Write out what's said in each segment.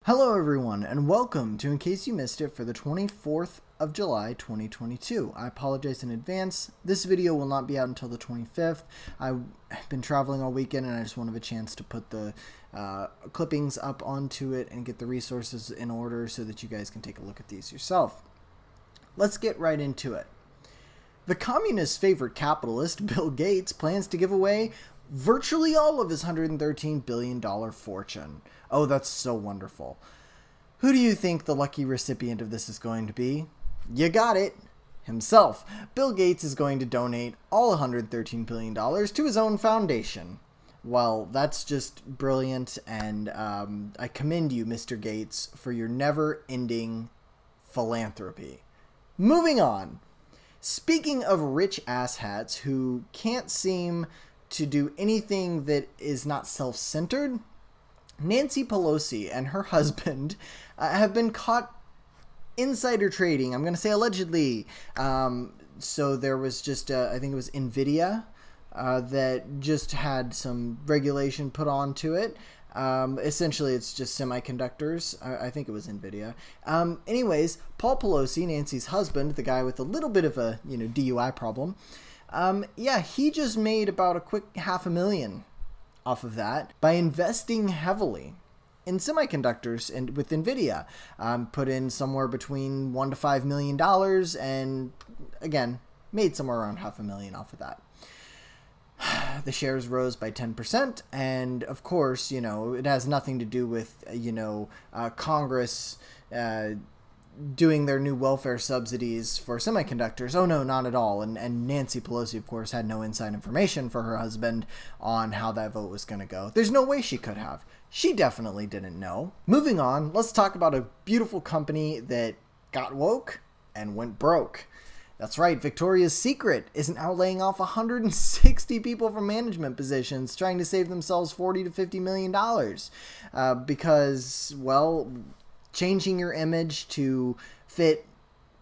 Hello everyone, and welcome to In Case You Missed It for the 24th of July 2022. I apologize in advance. This video will not be out until the 25th. I've been traveling all weekend and I just wanted a chance to put the clippings up onto it and get the resources in order so that you guys can take a look at these yourself. Let's get right into it. The communist's favorite capitalist, Bill Gates, plans to give away virtually all of his $113 billion fortune. Oh, that's so wonderful. Who do you think the lucky recipient of this is going to be? You got it. Himself. Bill Gates is going to donate all $113 billion to his own foundation. Well, that's just brilliant, and I commend you, Mr. Gates, for your never-ending philanthropy. Moving on. Speaking of rich asshats who can't seem to do anything that is not self-centered, Nancy Pelosi and her husband have been caught insider trading. I'm going to say allegedly. So there was just, I think it was NVIDIA that just had some regulation put onto it. Essentially, it's just semiconductors. I think it was NVIDIA. Anyways, Paul Pelosi, Nancy's husband, the guy with a little bit of a DUI problem, yeah, he just made about a quick $500,000 off of that by investing heavily in semiconductors and with NVIDIA. Put in somewhere between $1 to $5 million and, again, made somewhere around $500,000 off of that. The shares rose by 10%, and of course, it has nothing to do with, Congress doing their new welfare subsidies for semiconductors. Oh no, not at all. And Nancy Pelosi, of course, had no inside information for her husband on how that vote was going to go. There's no way she could have. She definitely didn't know. Moving on, let's talk about a beautiful company that got woke and went broke. That's right, Victoria's Secret is now laying off 160 people from management positions, trying to save themselves $40 to $50 million because, well, changing your image to fit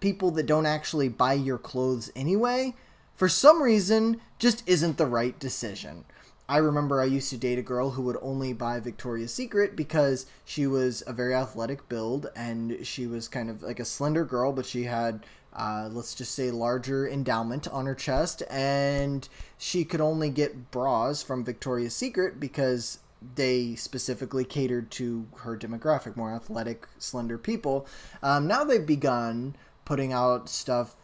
people that don't actually buy your clothes anyway, for some reason, just isn't the right decision. I remember I used to date a girl who would only buy Victoria's Secret because she was a very athletic build and she was kind of like a slender girl, but she had, let's just say, larger endowment on her chest, and she could only get bras from Victoria's Secret because they specifically catered to her demographic, more athletic, slender people. Now they've begun putting out stuff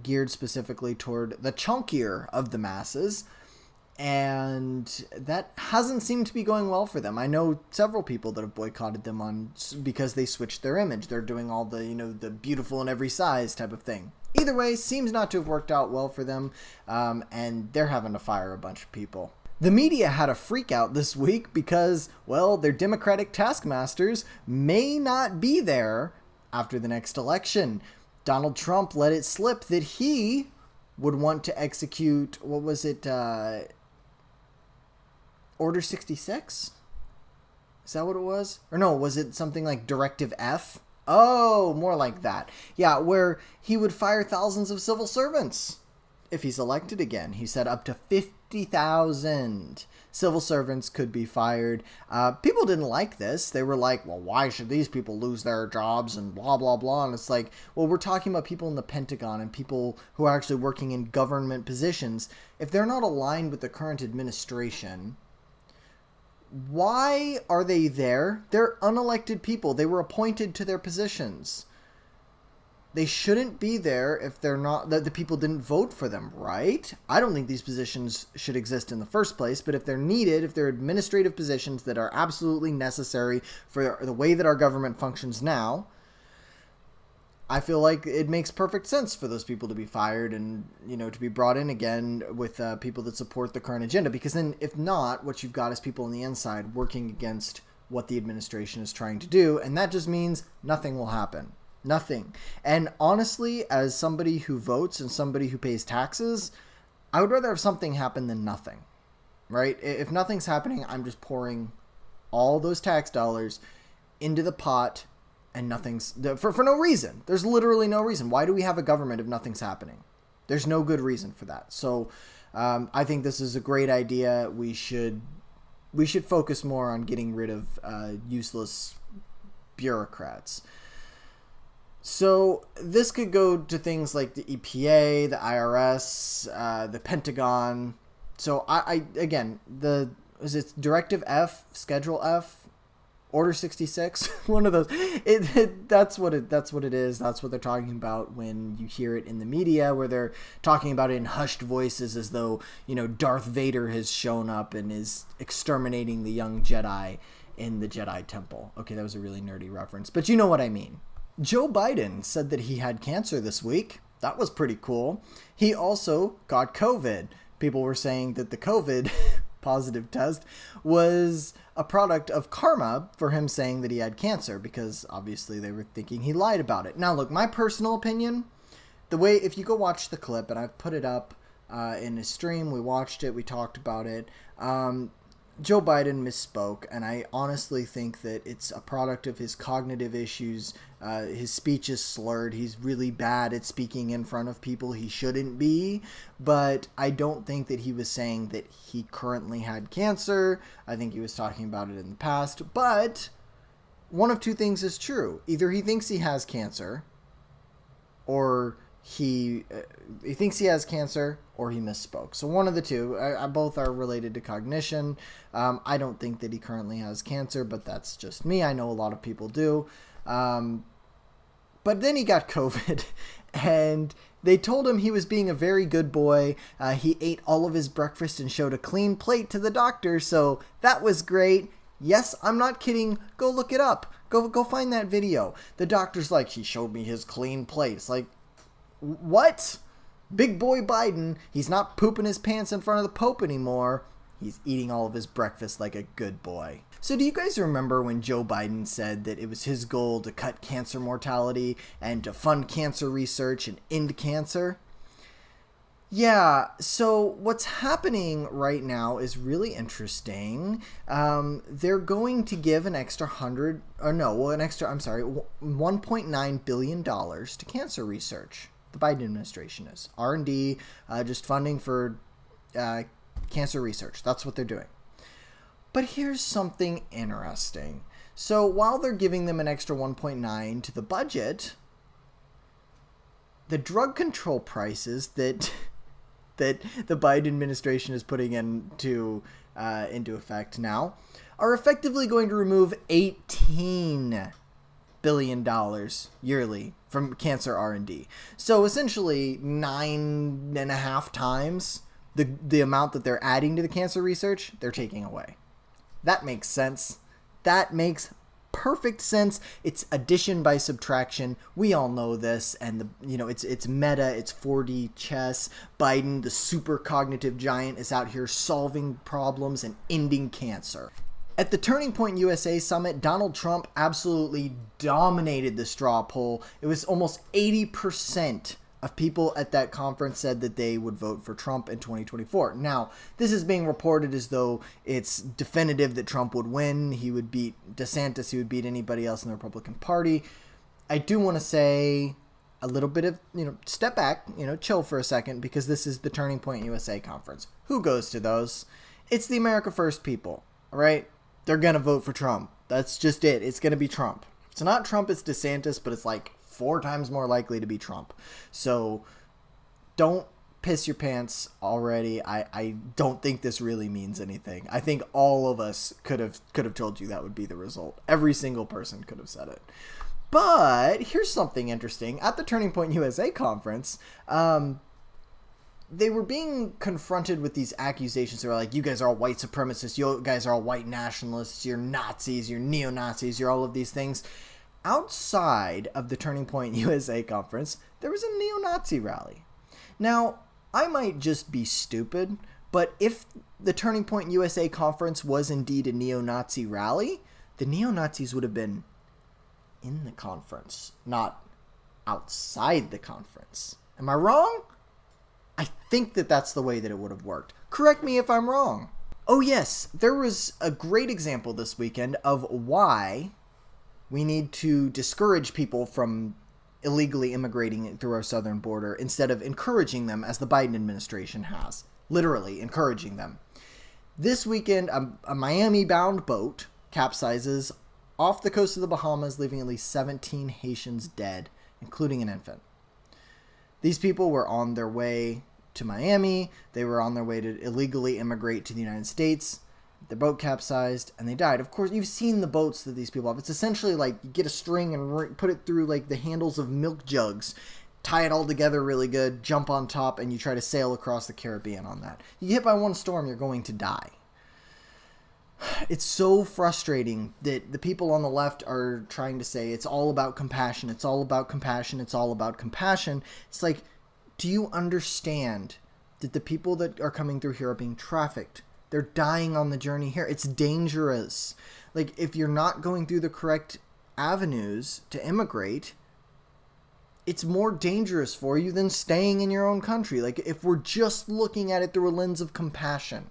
geared specifically toward the chunkier of the masses, and that hasn't seemed to be going well for them. I know several people that have boycotted them because they switched their image. They're doing all the, the beautiful in every size type of thing. Either way, seems not to have worked out well for them, and they're having to fire a bunch of people. The media had a freak out this week because, well, their Democratic taskmasters may not be there after the next election. Donald Trump let it slip that he would want to execute, what was it, Order 66? Is that what it was? Or no, was it something like Directive F? Oh, more like that. Yeah, where he would fire thousands of civil servants if he's elected again. He said up to 50,000 civil servants could be fired. People didn't like this. They were like, well, why should these people lose their jobs and blah, blah, blah. And it's like, well, we're talking about people in the Pentagon and people who are actually working in government positions. If they're not aligned with the current administration, why are they there? They're unelected people. They were appointed to their positions. They shouldn't be there if they're not, the people didn't vote for them, right? I don't think these positions should exist in the first place, but if they're needed, if they're administrative positions that are absolutely necessary for the way that our government functions now, I feel like it makes perfect sense for those people to be fired and, to be brought in again with people that support the current agenda. Because then if not, what you've got is people on the inside working against what the administration is trying to do. And that just means nothing will happen. Nothing. And honestly, as somebody who votes and somebody who pays taxes, I would rather have something happen than nothing, right? If nothing's happening, I'm just pouring all those tax dollars into the pot and nothing's for no reason. There's literally no reason. Why do we have a government if nothing's happening? There's no good reason for that. So I think this is a great idea. We should focus more on getting rid of useless bureaucrats. So this could go to things like the EPA, the IRS, the Pentagon. So again, is it Directive F, Schedule F, Order 66? One of those. That's what it is. That's what they're talking about when you hear it in the media, where they're talking about it in hushed voices as though, Darth Vader has shown up and is exterminating the young Jedi in the Jedi Temple. Okay, that was a really nerdy reference, but you know what I mean. Joe Biden said that he had cancer this week. That was pretty cool. He also got COVID. People were saying that the COVID positive test was a product of karma for him saying that he had cancer, because obviously they were thinking he lied about it. Now, look, my personal opinion, if you go watch the clip, and I've put it up in a stream, we watched it, we talked about it, Joe Biden misspoke, and I honestly think that it's a product of his cognitive issues. His speech is slurred. He's really bad at speaking in front of people he shouldn't be, but I don't think that he was saying that he currently had cancer. I think he was talking about it in the past, but one of two things is true. Either he thinks he has cancer, or he thinks he has cancer, or he misspoke. So one of the two. Both are related to cognition. I don't think that he currently has cancer, but that's just me. I know a lot of people do. But then he got COVID, and they told him he was being a very good boy. He ate all of his breakfast and showed a clean plate to the doctor, so that was great. Yes, I'm not kidding. Go look it up. Go find that video. The doctor's like, he showed me his clean plate. It's like, what? Big boy Biden, he's not pooping his pants in front of the Pope anymore. He's eating all of his breakfast like a good boy. So do you guys remember when Joe Biden said that it was his goal to cut cancer mortality and to fund cancer research and end cancer? Yeah, so what's happening right now is really interesting. They're going to give an extra $1.9 billion to cancer research. The Biden administration is. R&D, just funding for cancer research. That's what they're doing. But here's something interesting. So while they're giving them an extra 1.9 to the budget, the drug control prices that the Biden administration is putting into effect now are effectively going to remove $18 billion yearly from cancer R&D. So essentially 9.5 times the amount that they're adding to the cancer research, they're taking away. That makes sense. That makes perfect sense. It's addition by subtraction. We all know this, and it's meta, it's 4D chess. Biden, the super cognitive giant, is out here solving problems and ending cancer. At the Turning Point USA summit, Donald Trump absolutely dominated the straw poll. It was almost 80% of people at that conference said that they would vote for Trump in 2024. Now, this is being reported as though it's definitive that Trump would win. He would beat DeSantis. He would beat anybody else in the Republican Party. I do want to say a little bit of, step back, chill for a second, because this is the Turning Point USA conference. Who goes to those? It's the America First people, all right? They're going to vote for Trump. That's just it. It's going to be Trump. It's not Trump, it's DeSantis, but it's like 4 times more likely to be Trump. So don't piss your pants already. I don't think this really means anything. I think all of us could have told you that would be the result. Every single person could have said it. But here's something interesting. At the Turning Point USA conference, they were being confronted with these accusations. They were like, you guys are all white supremacists. You guys are all white nationalists. You're Nazis. You're neo-Nazis. You're all of these things. Outside of the Turning Point USA conference, there was a neo-Nazi rally. Now, I might just be stupid, but if the Turning Point USA conference was indeed a neo-Nazi rally, the neo-Nazis would have been in the conference, not outside the conference. Am I wrong? I think that that's the way that it would have worked. Correct me if I'm wrong. Oh yes, there was a great example this weekend of why we need to discourage people from illegally immigrating through our southern border instead of encouraging them, as the Biden administration has. Literally encouraging them. This weekend, a Miami-bound boat capsizes off the coast of the Bahamas, leaving at least 17 Haitians dead, including an infant. These people were on their way to Miami. They were on their way to illegally immigrate to the United States. Their boat capsized and they died. Of course, you've seen the boats that these people have. It's essentially like you get a string and put it through like the handles of milk jugs, tie it all together really good, jump on top, and you try to sail across the Caribbean on that. You get hit by one storm, you're going to die. It's so frustrating that the people on the left are trying to say it's all about compassion. It's all about compassion. It's all about compassion. It's like, do you understand that the people that are coming through here are being trafficked? They're dying on the journey here. It's dangerous. Like, if you're not going through the correct avenues to immigrate, it's more dangerous for you than staying in your own country. Like, if we're just looking at it through a lens of compassion,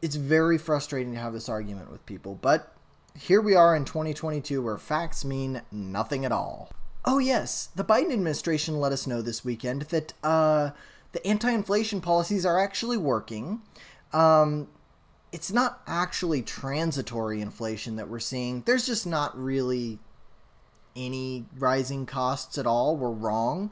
it's very frustrating to have this argument with people. But here we are in 2022 where facts mean nothing at all. Oh yes, the Biden administration let us know this weekend that the anti-inflation policies are actually working. It's not actually transitory inflation that we're seeing. There's just not really any rising costs at all. We're wrong.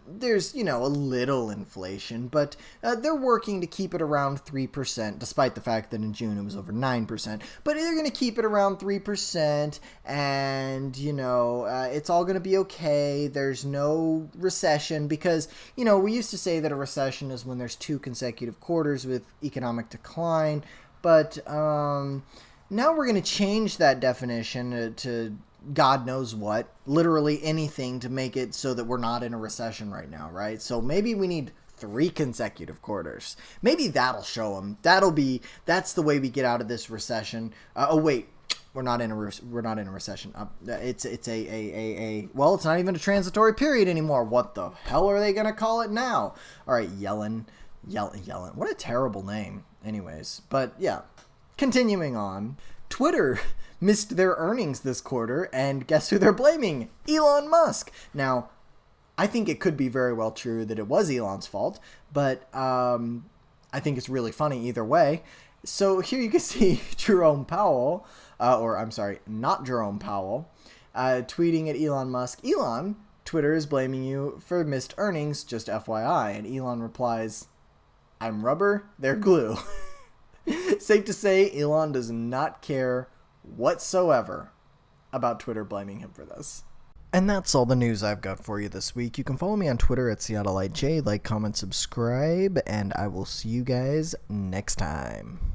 There's, a little inflation, but they're working to keep it around 3%, despite the fact that in June it was over 9%. But they're going to keep it around 3%, and, it's all going to be okay. There's no recession because, we used to say that a recession is when there's 2 consecutive quarters with economic decline, but now we're going to change that definition to God knows what, literally anything to make it so that we're not in a recession right now, right? So maybe we need 3 consecutive quarters. Maybe that'll show them. That's the way we get out of this recession. Oh wait, we're not in a recession. It's well, it's not even a transitory period anymore. What the hell are they gonna call it now? All right, Yellen. What a terrible name. Anyways, but yeah, continuing on. Twitter missed their earnings this quarter, and guess who they're blaming? Elon Musk. Now, I think it could be very well true that it was Elon's fault, but I think it's really funny either way. So here you can see Jerome Powell, not Jerome Powell, tweeting at Elon Musk, "Elon, Twitter is blaming you for missed earnings, just FYI." And Elon replies, "I'm rubber, they're glue." Safe to say, Elon does not care whatsoever about Twitter blaming him for this. And that's all the news I've got for you this week. You can follow me on Twitter at SeattleIJ, like, comment, subscribe, and I will see you guys next time.